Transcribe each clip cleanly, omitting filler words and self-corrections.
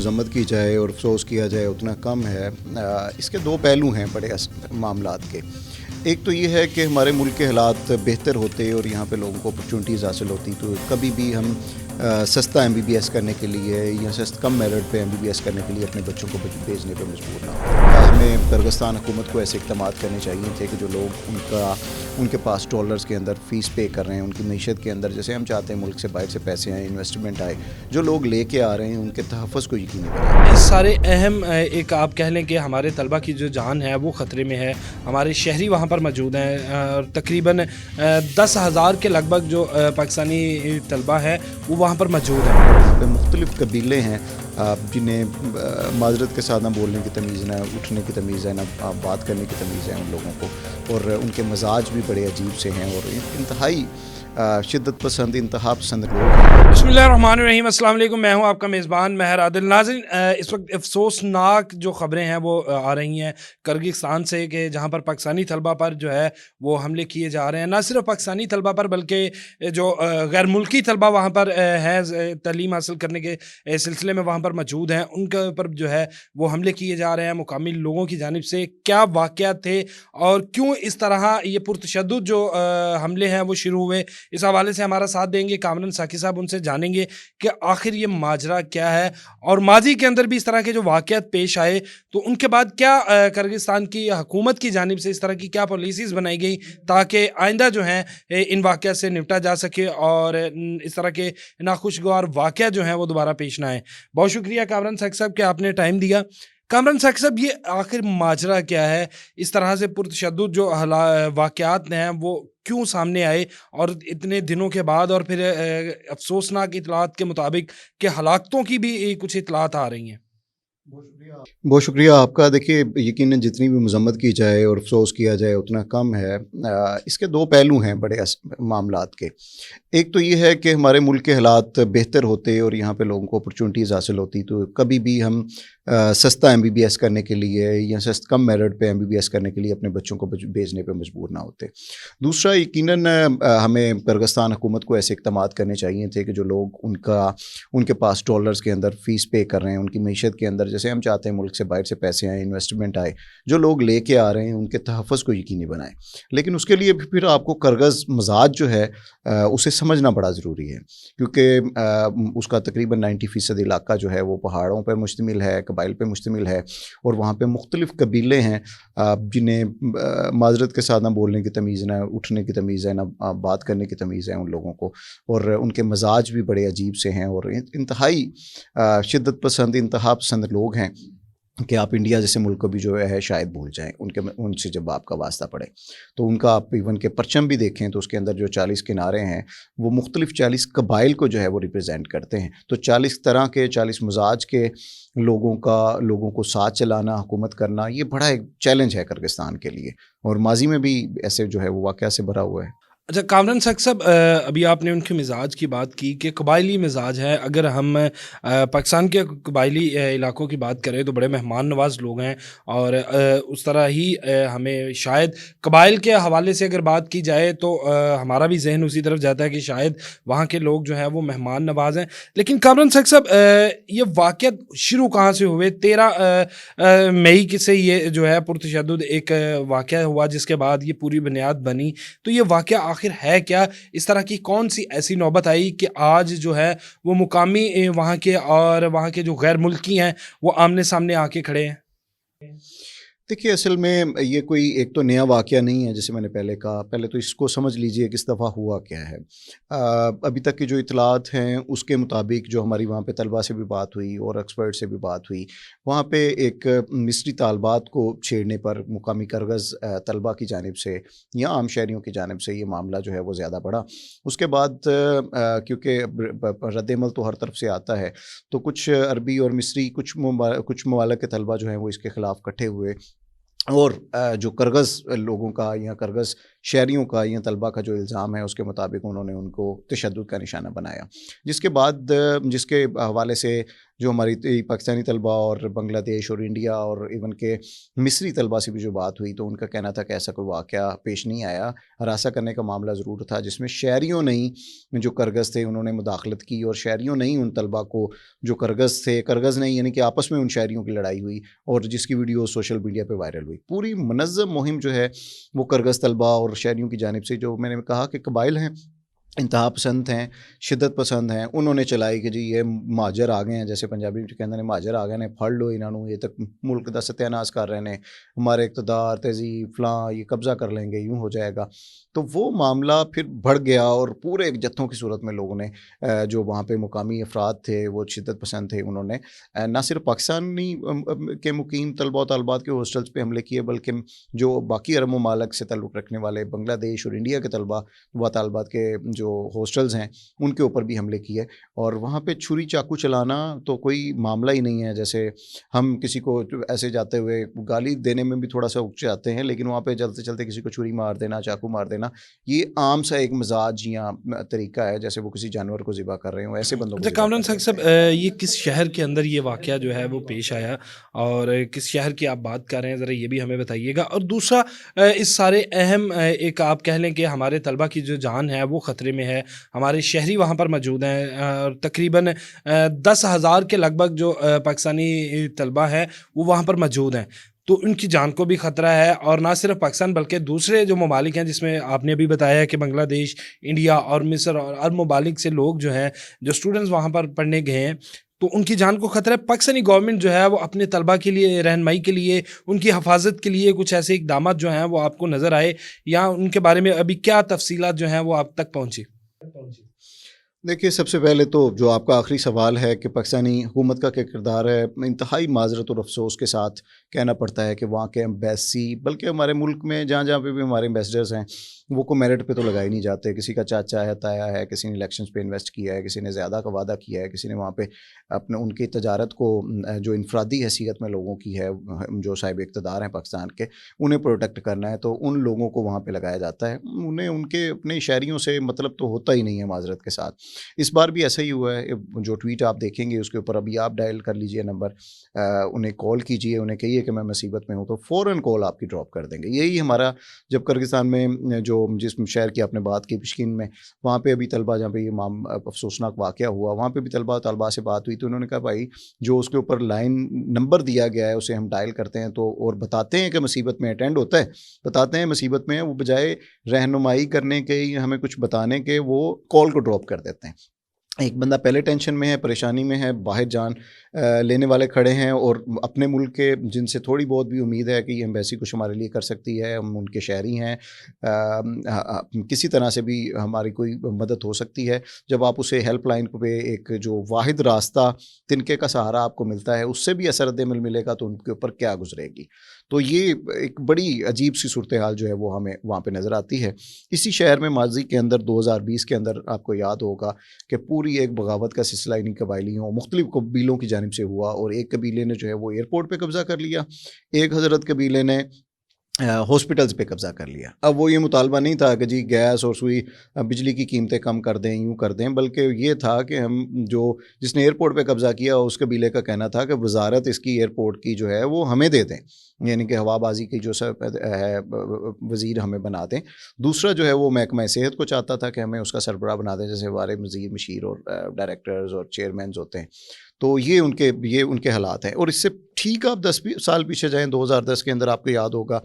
मज़म्मत की जाए और अफसोस किया जाए उतना कम है। इसके दो पहलू हैं बड़े मामलात के। एक तो ये है कि हमारे मुल्क के हालात बेहतर होते और यहाँ पे लोगों को अपॉर्चुनिटीज़ हासिल होती तो कभी भी हम सस्ता MBBS करने के लिए या कम मेरिट पे MBBS करने के लिए अपने बच्चों को भेजने पे मजबूर ना हो। हमें किर्गिस्तान हुकूमत को ऐसे इक़दाम करने चाहिए थे कि जो लोग उनके पास डॉलर्स के अंदर फ़ीस पे कर रहे हैं, उनकी मीशत के अंदर जैसे हम चाहते हैं मुल्क से बाहर से पैसे आए, इन्वेस्टमेंट आए, जो लोग लेके आ रहे हैं उनके तहफ़्फ़ुज़ को यकीनी बनाएं। इस सारे अहम एक आप कह लें कि हमारे तलबा की जो जान है वो ख़तरे में है। हमारे शहरी वहाँ पर मौजूद हैं और तकरीबन 10,000 के लगभग जो पाकिस्तानी तलबा है वो वहाँ पर मौजूद हैं। यहाँ पे मुख्तलिफ़ कबीले हैं जिन्हें माजरत के साथ ना बोलने की तमीज़, ना उठने की तमीज़ है, ना बात करने की तमीज़ है उन लोगों को, और उनके मजाज भी बड़े अजीब से हैं और इंतहाई शिद्दत पसंद, इंतहा पसंद लोग हैं। बिस्मिल्लाहिर्रहमानिर्रहीम, अस्सलाम वालेकुम। मैं हूं आपका मेज़बान महर आदिल। नाज़रीन, इस वक्त अफसोसनाक जो ख़बरें हैं वो आ रही हैं किर्गिस्तान से कि जहां पर पाकिस्तानी तलबा पर जो है वो हमले किए जा रहे हैं। ना सिर्फ पाकिस्तानी तलबा पर बल्कि जो गैर मुल्की तलबा वहाँ पर हैं तालीम हासिल करने के सिलसिले में वहाँ पर मौजूद हैं, उनके ऊपर जो है वो हमले किए जा रहे हैं मुकामी लोगों की जानिब से। क्या वाक़या थे और क्यों इस तरह ये पुरतशद्दुद जो हमले हैं वो शुरू हुए, इस हवाले से हमारा साथ देंगे कामरान साकी साहब। उनसे जानेंगे कि आखिर ये माजरा क्या है और माजी के अंदर भी इस तरह के जो वाक़यात पेश आए तो उनके बाद क्या किर्गिस्तान की हुकूमत की जानिब से इस तरह की क्या पॉलिसीज़ बनाई गई ताकि आइंदा जो है इन वाक़यात से निपटा जा सके और इस तरह के नाखुशगवार वाक़यात जो हैं वो दोबारा पेश ना आए। बहुत शुक्रिया कामरान साकी साहब कि आपने टाइम दिया। कामरान साकी साहब, ये आखिर माजरा क्या है? इस तरह से पुरतशद्दुद जो वाक़यात हैं वो क्यों सामने आए और इतने दिनों के बाद, और फिर अफसोसनाक इतलात के मुताबिक कि हलाकतों की भी कुछ इतलात आ रही हैं। बहुत शुक्रिया आपका। देखिए, यकीनन जितनी भी मज़म्मत की जाए और अफसोस किया जाए उतना कम है। इसके दो पहलू हैं बड़े मामलात के। एक तो ये है कि हमारे मुल्क के हालात बेहतर होते और यहाँ पे लोगों को अपॉर्चुनिटीज़ हासिल होती तो कभी भी हम सस्ता MBBS करने के लिए या कम मेरिट पे MBBS करने के लिए अपने बच्चों को भेजने पे मजबूर ना होते। दूसरा, यकीनन हमें किर्गिस्तान हुकूमत को ऐसे इक़दाम करने चाहिए थे कि जो लोग उनके पास डॉलर्स के अंदर फ़ीस पे कर रहे हैं, उनकी मीशत के अंदर जैसे हम चाहते हैं मुल्क से बाहर से पैसे आए, इन्वेस्टमेंट आए, जो लोग लेके आ रहे हैं उनके तहफ़्फ़ुज़ को यकीनी बनाएं। लेकिन उसके लिए भी फिर आपको किर्गिज़ मजाज जो है उसे समझना बड़ा ज़रूरी है, क्योंकि उसका तकरीबन 90% इलाका जो है वो पहाड़ों पर मुश्तमिल है, कबाइल पे मुश्तमिल है, और वहाँ पे मुख्तलिफ़ कबीले हैं जिन्हें माजरत के साथ ना बोलने की तमीज़, ना उठने की तमीज़ है, ना बात करने की तमीज़ है उन लोगों को, और उनके मजाज भी बड़े अजीब से हैं और इंतहाई शिद्दत पसंद, इंतहा पसंद लोग हैं कि आप इंडिया जैसे मुल्क को भी जो है शायद भूल जाएं उनसे जब आपका वास्ता पड़े। तो उनका आप इवन के परचम भी देखें तो उसके अंदर जो 40 किनारे हैं वो मुख्तलिफ़ 40 कबाइल को जो है वो रिप्रेजेंट करते हैं। तो 40 तरह के, 40 मजाज के लोगों को साथ चलाना, हुकूमत करना, ये बड़ा एक चैलेंज है किर्गिस्तान के लिए, और माजी में भी ऐसे जो है वो वाक़या से भरा हुआ है। अच्छा कामरान साकी साहब, अभी आपने उनके मिजाज की बात की कि कबायली मिजाज है। अगर हम पाकिस्तान के कबायली इलाकों की बात करें तो बड़े मेहमान नवाज लोग हैं, और उस तरह ही हमें शायद कबाइल के हवाले से अगर बात की जाए तो हमारा भी जहन उसी तरफ जाता है कि शायद वहाँ के लोग जो हैं वो मेहमान नवाज हैं। लेकिन कामरान साकी साहब, ये वाक़यात शुरू कहाँ से हुए? 13 मई से ये जो है पुरतशद्दुद एक वाक़या हुआ जिसके बाद ये पूरी बुनियाद बनी। तो ये वाक़या आखिर है क्या? इस तरह की कौन सी ऐसी नौबत आई कि आज जो है वो मुकामी वहाँ के और वहाँ के जो गैर मुल्की हैं वो आमने सामने आके खड़े हैं? देखिए, असल में ये कोई एक तो नया वाक़या नहीं है, जैसे मैंने पहले कहा। पहले तो इसको समझ लीजिए कि इस दफ़ा हुआ क्या है। अभी तक की जो इतलात हैं उसके मुताबिक, जो हमारी वहाँ पे तलबा से भी बात हुई और एक्सपर्ट से भी बात हुई, वहाँ पे एक मिस्री तालबात को छेड़ने पर मुकामी किर्गिज़ तलबा की जानिब से या आम शहरियों की जानिब से ये मामला जो है वो ज़्यादा बढ़ा। उसके बाद क्योंकि रद्द-ए-अमल तो हर तरफ से आता है, तो कुछ अरबी और मिस्री, कुछ ममालिक के तलबा जो हैं वो इसके ख़िलाफ़ इकट्ठे हुए, और जो किर्गिज़ लोगों का या किर्गिज़ شہریوں کا یا طلبہ کا جو الزام ہے اس کے مطابق انہوں نے ان کو تشدد کا نشانہ بنایا، جس کے بعد جس کے حوالے سے جو ہماری پاکستانی طلبہ اور بنگلہ دیش اور انڈیا اور ایون کہ مصری طلبہ سے بھی جو بات ہوئی تو ان کا کہنا تھا کہ ایسا کوئی واقعہ پیش نہیں آیا، ہراساں کرنے کا معاملہ ضرور تھا جس میں شہریوں نے ہی جو کرگز تھے انہوں نے مداخلت کی، اور شہریوں نے ہی ان طلبہ کو جو کرگز تھے، کرگز نہیں یعنی کہ آپس میں ان شہریوں کی لڑائی ہوئی اور جس کی ویڈیو سوشل میڈیا پہ وائرل ہوئی۔ پوری منظم مہم جو ہے وہ کرگز طلبہ اور شہریوں کی جانب سے، جو میں نے کہا کہ قبائل ہیں، انتہا پسند ہیں، شدت پسند ہیں، انہوں نے چلائی کہ جی یہ مہاجر آ گئے ہیں، جیسے پنجابی میں کہتے ہیں مہاجر آ گئے نے پھڑ لو انہوں نے، یہ تک ملک دا ستیہ ناش کر رہے ہیں، ہمارے اقتدار تہذیب فلاں یہ قبضہ کر لیں گے، یوں ہو جائے گا۔ تو وہ معاملہ پھر بڑھ گیا اور پورے ایک جتھوں کی صورت میں لوگوں نے جو وہاں پہ مقامی افراد تھے وہ شدت پسند تھے، انہوں نے نہ صرف پاکستانی کے مقیم طلبہ و طالبات کے ہاسٹلس پہ حملے کیے بلکہ جو باقی عرب ممالک سے تعلق رکھنے والے بنگلہ دیش اور انڈیا کے طلبہ و طالبات کے جو ہاسٹلز ہیں ان کے اوپر بھی حملے کیے، اور وہاں پہ چھری چاقو چلانا تو کوئی معاملہ ہی نہیں ہے۔ جیسے ہم کسی کو ایسے جاتے ہوئے گالی دینے میں بھی تھوڑا سا اک جاتے ہیں، لیکن وہاں پہ چلتے چلتے کسی کو چھری مار دینا، چاقو مار دینا، یہ عام سا ایک مزاج یا طریقہ ہے، جیسے وہ کسی جانور کو ذبح کر رہے ہوں، ایسے بندوں کو اچھا ذبح کامران کر رہے صاحب، ہیں۔ یہ کس شہر کے اندر یہ واقعہ جو ہے وہ پیش آیا اور کس شہر کی آپ بات کر رہے ہیں، ذرا یہ بھی ہمیں بتائیے گا۔ اور دوسرا، اس سارے اہم ایک آپ کہہ لیں کہ ہمارے طلبہ کی جو جان ہے وہ خطرے میں ہے، ہمارے شہری وہاں پر موجود ہیں، اور تقریباً 10,000 کے لگ بھگ جو پاکستانی طلبہ ہیں وہ وہاں پر موجود ہیں، تو ان کی جان کو بھی خطرہ ہے، اور نہ صرف پاکستان بلکہ دوسرے جو ممالک ہیں، جس میں آپ نے ابھی بتایا کہ بنگلہ دیش، انڈیا اور مصر اور عرب ممالک سے لوگ جو ہیں، جو اسٹوڈنٹس وہاں پر پڑھنے گئے ہیں، تو ان کی جان کو خطرہ ہے۔ پاکستانی گورنمنٹ جو ہے وہ اپنے طلبہ کے لیے رہنمائی کے لیے، ان کی حفاظت کے لیے کچھ ایسے اقدامات جو ہیں وہ آپ کو نظر آئے، یا ان کے بارے میں ابھی کیا تفصیلات جو ہیں وہ آپ تک پہنچی؟ دیکھیے، سب سے پہلے تو جو آپ کا آخری سوال ہے کہ پاکستانی حکومت کا کیا کردار ہے، انتہائی معذرت اور افسوس کے ساتھ کہنا پڑتا ہے کہ وہاں کے ایمبیسی، بلکہ ہمارے ملک میں جہاں جہاں پہ بھی ہمارے ایمبیسڈرز ہیں وہ کو میرٹ پہ تو لگائے نہیں جاتے۔ کسی کا چاچا ہے، تایا ہے، کسی نے الیکشنز پہ انویسٹ کیا ہے، کسی نے زیادہ کا وعدہ کیا ہے، کسی نے وہاں پہ اپنے ان کی تجارت کو جو انفرادی حیثیت میں لوگوں کی ہے جو صاحب اقتدار ہیں پاکستان کے، انہیں پروٹیکٹ کرنا ہے، تو ان لوگوں کو وہاں پہ لگایا جاتا ہے۔ انہیں ان کے اپنے شہریوں سے مطلب تو ہوتا ہی نہیں ہے، معذرت کے ساتھ۔ اس بار بھی ایسا ہی ہوا ہے، جو ٹویٹ آپ دیکھیں گے اس کے اوپر ابھی آپ ڈائل کر لیجئے نمبر، انہیں کال کیجئے، انہیں کہیے کہ میں مصیبت میں ہوں، تو فوراً کال آپ کی ڈراپ کر دیں گے۔ یہی ہمارا جب کرگستان میں جو جس شہر کی آپ نے بات کی پشکین میں، وہاں پہ ابھی طلبہ جہاں پہ یہ افسوسناک واقعہ ہوا، وہاں پہ بھی طلبہ طالبات سے بات ہوئی تو انہوں نے کہا بھائی جو اس کے اوپر لائن نمبر دیا گیا ہے اسے ہم ڈائل کرتے ہیں تو اور بتاتے ہیں کہ مصیبت میں اٹینڈ ہوتا ہے، بتاتے ہیں مصیبت میں، وہ بجائے رہنمائی کرنے کے یا ہمیں کچھ بتانے کے وہ کال کو ڈراپ کر دیتے ہیں۔ ایک بندہ پہلے ٹینشن میں ہے، پریشانی میں ہے، باہر جان لینے والے کھڑے ہیں، اور اپنے ملک کے جن سے تھوڑی بہت بھی امید ہے کہ یہ ایمبیسی کچھ ہمارے لیے کر سکتی ہے، ہم ان کے شہری ہیں، کسی طرح سے بھی ہماری کوئی مدد ہو سکتی ہے، جب آپ اسے ہیلپ لائن پہ ایک جو واحد راستہ تنکے کا سہارا آپ کو ملتا ہے اس سے بھی اثر رد عمل ملے گا تو ان کے اوپر کیا گزرے گی۔ تو یہ ایک بڑی عجیب سی صورتحال جو ہے وہ ہمیں وہاں پہ نظر آتی ہے۔ اسی شہر میں ماضی کے اندر 2020 کے اندر آپ کو یاد ہوگا کہ پوری ایک بغاوت کا سلسلہ انہیں قبائلیوں مختلف قبیلوں کی جانب سے ہوا، اور ایک قبیلے نے جو ہے وہ ایئرپورٹ پہ قبضہ کر لیا، ایک حضرت قبیلے نے ہاسپٹلز پہ قبضہ کر لیا۔ اب وہ یہ مطالبہ نہیں تھا کہ جی گیس اور سوئی بجلی کی قیمتیں کم کر دیں، یوں کر دیں، بلکہ یہ تھا کہ ہم جس نے ایئرپورٹ پہ قبضہ کیا اس قبیلے کا کہنا تھا کہ وزارت اس کی ایئرپورٹ کی جو ہے وہ ہمیں دے دیں، یعنی کہ ہوا بازی کی جو ہے وزیر ہمیں بنا دیں۔ دوسرا جو ہے وہ محکمہ صحت کو چاہتا تھا کہ ہمیں اس کا سربراہ بنا دیں، جیسے ہمارے وزیر مشیر اور ڈائریکٹرز اور چیئرمینز ہوتے ہیں۔ تو یہ ان کے حالات ہیں۔ اور اس سے ٹھیک آپ 10 سال پیچھے جائیں، 2010 کے اندر آپ کو یاد ہوگا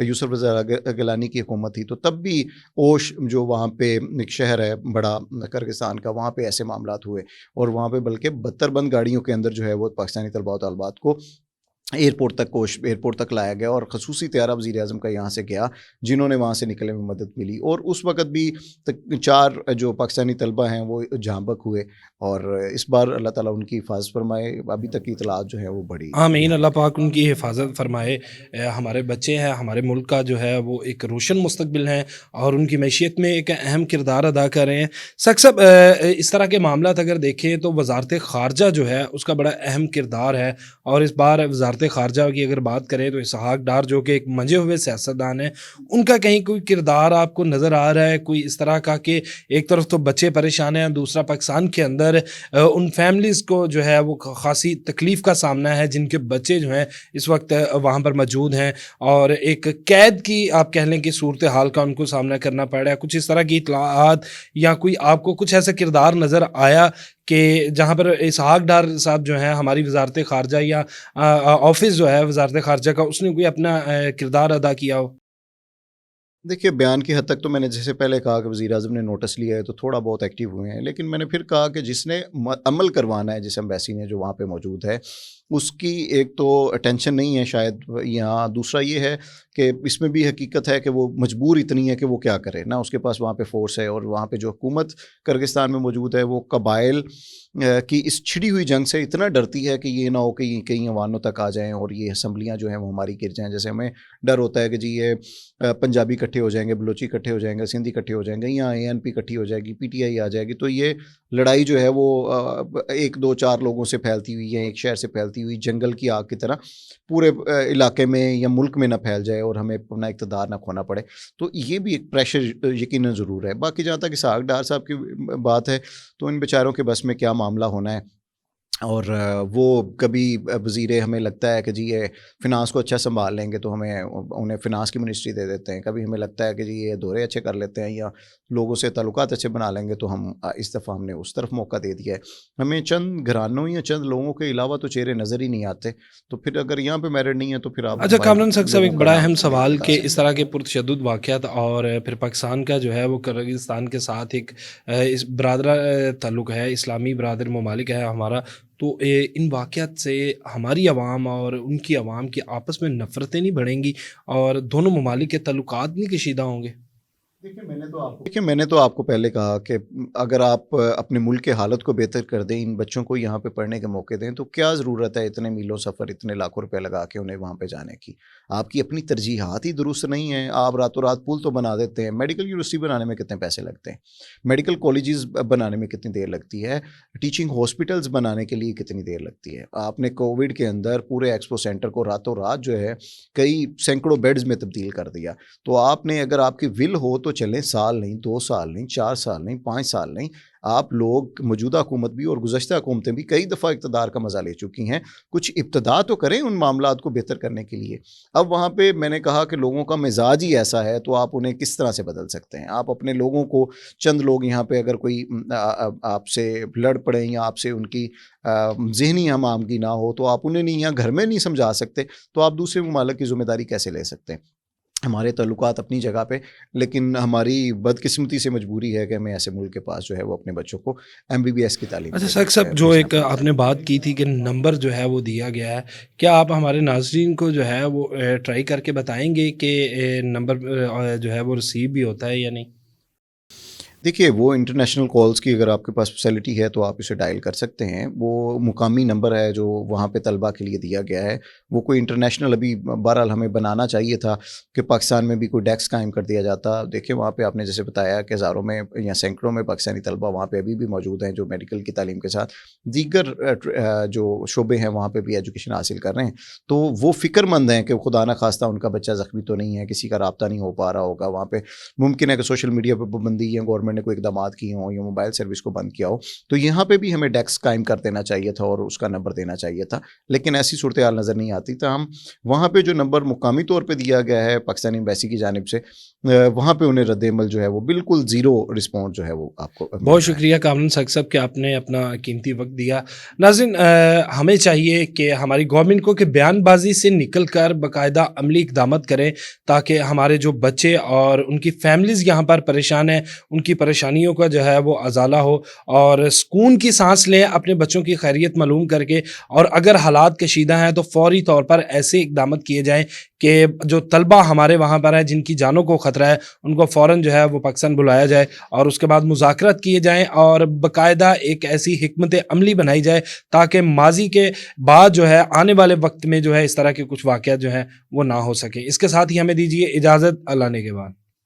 یوسف رضا گیلانی کی حکومت تھی، تو تب بھی اوش جو وہاں پہ ایک شہر ہے بڑا کرگستان کا، وہاں پہ ایسے معاملات ہوئے، اور وہاں پہ بلکہ 72 بند گاڑیوں کے اندر جو ہے وہ پاکستانی طلباء و طالبات کو ایئرپورٹ تک لایا گیا، اور خصوصی طیارہ وزیر اعظم کا یہاں سے گیا جنہوں نے وہاں سے نکلنے میں مدد ملی، اور اس وقت بھی 4 جو پاکستانی طلبہ ہیں وہ جاں بحق ہوئے، اور اس بار اللہ تعالیٰ ان کی حفاظت فرمائے۔ ابھی تک کی اطلاعات جو ہے وہ بڑی آمین، اللہ پاک ان کی حفاظت فرمائے۔ ہمارے بچے ہیں، ہمارے ملک کا جو ہے وہ ایک روشن مستقبل ہے، اور ان کی معیشت میں ایک اہم کردار ادا کر رہے ہیں۔ سب اس طرح کے معاملات اگر دیکھیں تو وزارت خارجہ جو ہے اس کا بڑا اہم کردار ہے، اور اس بار وزارت वजारत ख़ारजा की अगर बात करें तो इसहाक डार जो कि एक मंजे हुए सियासतदान हैं, उनका कहीं कोई किरदार आपको नज़र आ रहा है कोई इस तरह का कि एक तरफ तो बच्चे परेशान हैं, दूसरा पाकिस्तान के अंदर उन फैमिलीज़ को जो है वो ख़ासी तकलीफ़ का सामना है जिनके बच्चे जो हैं इस वक्त वहाँ पर मौजूद हैं और एक कैद की आप कह लें कि सूरत हाल का उनको सामना करना पड़ रहा है। कुछ इस तरह की इत्तलाआत या कोई आपको कुछ ऐसा किरदार नज़र आया कि जहाँ पर इसहाक डार साहब जो हैं हमारी वजारत ख़ारजा या ऑफिस जो है वजारत ख़ारजा का उसने कोई अपना किरदार अदा किया हो? देखिए, बयान की हद तक तो मैंने जैसे पहले कहा कि वज़ीर-ए-आज़म ने नोटिस लिया है तो थोड़ा बहुत एक्टिव हुए हैं, लेकिन मैंने फिर कहा कि जिसने अमल करवाना है, जिस एम्बेसी ने जो वहाँ पे मौजूद है, उसकी एक तो अटेंशन नहीं है शायद यहाँ, दूसरा ये है कि इसमें भी हकीकत है कि वो मजबूर इतनी है कि वो क्या करे ना, उसके पास वहाँ पे फोर्स है और वहाँ पे जो हुकूमत किर्गिस्तान में मौजूद है वो कबाइल की इस छिड़ी हुई जंग से इतना डरती है कि ये ना हो कि ये कहीं अवानों तक आ जाएं और ये असम्बलियाँ जो हैं वो हमारी गिर जाएं। जैसे हमें डर होता है कि जी ये पंजाबी इकट्ठे हो जाएंगे, बलोची इकट्ठे हो जाएंगे, सिंधी इकट्ठे हो जाएंगे, यहाँ ANP इकट्ठी हो जाएगी, PTI आ जाएगी, तो ये लड़ाई जो है वो 1 2 4 लोगों से फैलती हुई है, एक शहर से फैलती हुई जंगल की आग की तरह पूरे इलाके में या मुल्क में ना फैल जाए और हमें अपना इक़्तिदार ना खोना पड़े। तो ये भी एक प्रेशर यकीनन ज़रूर है। बाकी जहाँ तक इसहाक डार साहब की बात है तो इन बेचारों के बस में क्या मामला होना है, और वो कभी वज़ीर हमें लगता है कि जी ये फ़िनांस को अच्छा संभाल लेंगे तो हमें उन्हें फ़िनांस की मिनिस्ट्री दे देते हैं, कभी हमें लगता है कि जी ये दौरे अच्छे कर लेते हैं या लोगों से ताल्लुकात अच्छे बना लेंगे तो हम इस दफ़ा हमने उस तरफ मौका दे दिया है। हमें चंद घरानों या चंद लोगों के अलावा तो चेहरे नज़र ही नहीं आते, तो फिर अगर यहाँ पे मेरिट नहीं है तो फिर आप अच्छा कामरान साहब लोगों एक का बड़ा नाम अहम नहीं सवाल बता कि सकते। इस तरह के पुरतशद्दुद वाक़यात और फिर पाकिस्तान का जो है वो किर्गिस्तान के साथ एक इस बरादरा ताल्लुक़ है, इस्लामी बरादर ममालिक है हमारा, तो इन वाक़यात से हमारी अवाम और उनकी अवाम की आपस में नफ़रतें नहीं बढ़ेंगी और दोनों ममालिक के ताल्लुकात नहीं कशीदा होंगे? देखिए, मैंने तो आपको पहले कहा कि अगर आप अपने मुल्क के हालत को बेहतर कर दें, इन बच्चों को यहाँ पे पढ़ने के मौके दें, तो क्या ज़रूरत है इतने मीलों सफ़र, इतने लाखों रुपए लगा के उन्हें वहाँ पे जाने की। आपकी अपनी तरजीहात ही दुरुस्त नहीं है। आप रातों रात पुल तो बना देते हैं, मेडिकल यूनिवर्सिटी बनाने में कितने पैसे लगते हैं, मेडिकल कॉलेजेस बनाने में कितनी देर लगती है, टीचिंग हॉस्पिटल्स बनाने के लिए कितनी देर लगती है। आपने कोविड के अंदर पूरे एक्सपो सेंटर को रातों रात जो है कई सैकड़ों बेड्स में तब्दील कर दिया। तो आपने अगर आपकी विल हो तो चलें, साल नहीं, 2 साल नहीं, 4 साल नहीं, 5 साल नहीं, आप लोग मौजूदा हुकूमत भी और गुज़श्ता हुकूमतें भी कई दफ़ा इक़्तिदार का मज़ा ले चुकी हैं। कुछ इब्तिदा तो करें उन मामलात को बेहतर करने के लिए। अब वहाँ पे मैंने कहा कि लोगों का मिजाज ही ऐसा है तो आप उन्हें किस तरह से बदल सकते हैं। आप अपने लोगों को, चंद लोग यहाँ पे अगर कोई आपसे लड़ पड़ें या आपसे उनकी ज़हनी हम आमगी ना हो तो आप उन्हें नहीं, यहाँ घर में नहीं समझा सकते, तो आप दूसरे ममालिक की ज़िम्मेदारी कैसे ले सकते हैं। हमारे ताल्लुकात अपनी जगह पे, लेकिन हमारी बदकिस्मती से मजबूरी है कि हमें ऐसे मुल्क के पास जो है वो अपने बच्चों को MBBS की तालीम अच्छा देनी सर सब है, जो फीस एक ना आपने देनी बात की थी कि नंबर जो है वो दिया गया है, क्या आप हमारे नाज़रीन को जो है वो ट्राई करके बताएँगे कि नंबर जो है वो रिसीव भी होता है या नहीं? देखिए, वो इंटरनेशनल कॉल्स की अगर आपके पास फैसिलिटी है तो आप इसे डायल कर सकते हैं। वो मुकामी नंबर है जो वहाँ पे तलबा के लिए दिया गया है। वो कोई इंटरनेशनल अभी बहरहाल हमें बनाना चाहिए था कि पाकिस्तान में भी कोई डेस्क कायम कर दिया जाता। देखिए, वहाँ पे आपने जैसे बताया कि हज़ारों में या सैकड़ों में पाकिस्तानी तलबा वहाँ पे अभी भी मौजूद हैं जो मेडिकल की तालीम के साथ दीगर जो शोबे हैं वहाँ पे भी एजुकेशन हासिल कर रहे हैं। तो वो फ़िक्रमंद हैं कि खुदा न खास्ता उनका बच्चा ज़ख्मी तो नहीं है, किसी का राब्ता नहीं हो पा रहा होगा। वहाँ पे मुमकिन है कि सोशल मीडिया पर पाबंदी या गवर्नमेंट ने कोई इक़दामात किए हों या मोबाइल सर्विस को बंद किया हो, तो यहाँ पे भी हमें डेस्क कायम कर देना चाहिए था और उसका नंबर देना चाहिए था, लेकिन ऐसी सूरत हाल नज़र नहीं आती। तो हम वहाँ पे जो नंबर मुकामी तौर पे दिया गया है पाकिस्तानी एम्बेसी की जानिब से, वहाँ पे उन्हें रद्द-ए-अमल जो है वो बिल्कुल ज़ीरो रिस्पॉन्स जो है वो आपको मिल बहुत रहा है। शुक्रिया कामरान साहब कि आपने अपना कीमती वक्त दिया। नाज़रीन हमें चाहिए कि हमारी गवर्नमेंट को कि बयानबाजी से निकल कर बाकायदा अमली इक़दामत करें ताकि हमारे जो बच्चे और उनकी फैमिलीज़ यहाँ पर परेशान हैं उनकी परेशानियों का जो है वो अज़ाला हो और सुकून की सांस लें अपने बच्चों की खैरियत मालूम करके, और अगर हालात कशीदा हैं तो फ़ौरी तौर पर ऐसे इक़दामत किए जाएँ कि जो तलबा हमारे वहाँ पर हैं जिनकी जानों को ख़तरा है उनको फ़ौरन जो है वो पाकिस्तान बुलाया जाए और उसके बाद मुज़ाकरात किए जाएँ और बाकायदा एक ऐसी हिकमत अमली बनाई जाए ताकि माजी के बाद जो है आने वाले वक्त में जो है इस तरह के कुछ वाक़यात जो हैं वो ना हो सके। इसके साथ ही हमें दीजिए इजाज़त, अल्लाह ने के बाद।